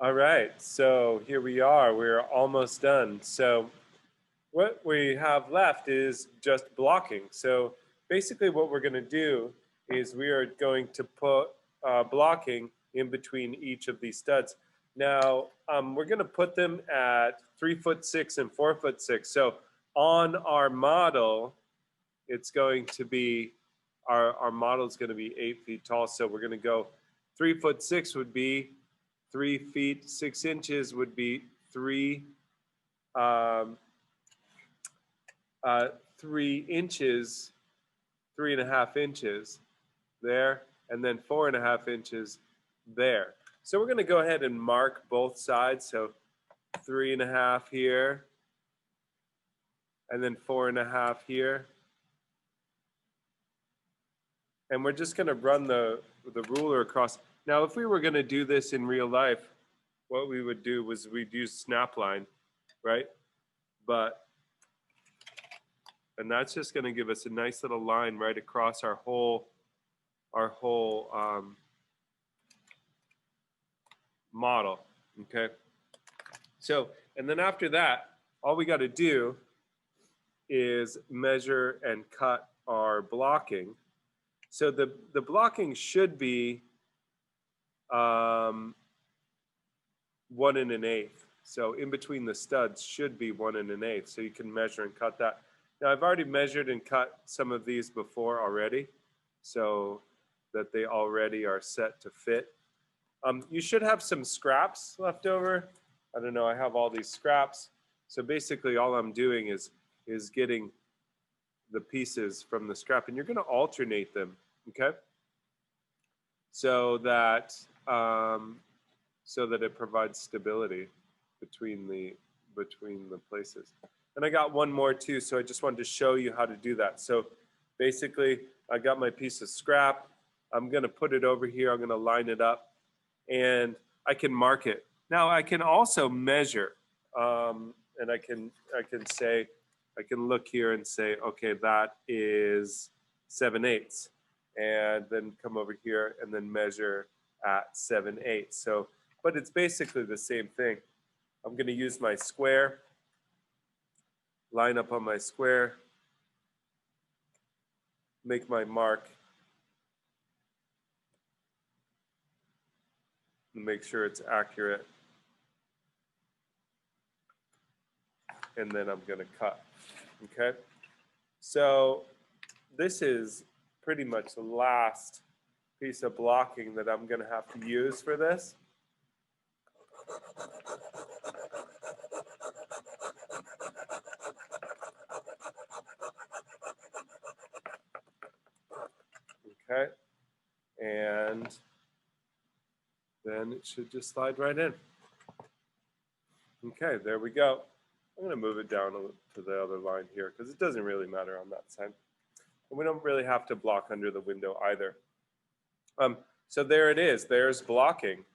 All right, so here we are. We're almost done. So what we have left is just blocking. So basically what we're going to do is we are going to put blocking in between each of these studs. Now, we're going to put them at 3'6" and 4'6". So on our model, it's going to be, our model is going to be 8 feet tall. So we're going to go 3'6" would be 3 feet 6 inches would be um, 3 inches, 3.5 inches there, and then 4.5 inches there. So we're going to go ahead and mark both sides. So 3.5 here, and then 4.5 here. And we're just going to run the ruler across. Now, if we were going to do this in real life, what we would do was we'd use snapline, right? And that's just going to give us a nice little line right across our whole model. Okay. So, and then after that, all we got to do is measure and cut our blocking. So the blocking should be 1 1/8. So in between the studs should be 1 1/8. So you can measure and cut that. Now I've already measured and cut some of these before already, so that they already are set to fit. You should have some scraps left over. I don't know, I have all these scraps. So basically all I'm doing is getting the pieces from the scrap, and you're going to alternate them, okay? So that it provides stability between the places. And I got one more too, so I just wanted to show you how to do that. So basically, I got my piece of scrap. I'm going to put it over here. I'm going to line it up, and I can mark it. Now I can also measure, and I can say, I can look here and say, okay, that is 7/8, and then come over here and then measure at 7/8. So, but it's basically the same thing. I'm going to use my square, line up on my square, make my mark, and make sure it's accurate. And then I'm going to cut. Okay? So this is pretty much the last piece of blocking that I'm going to have to use for this. Okay? And then it should just slide right in. Okay, there we go. I'm going to move it down to the other line here because it doesn't really matter on that side. And we don't really have to block under the window either. So there it is. There's blocking.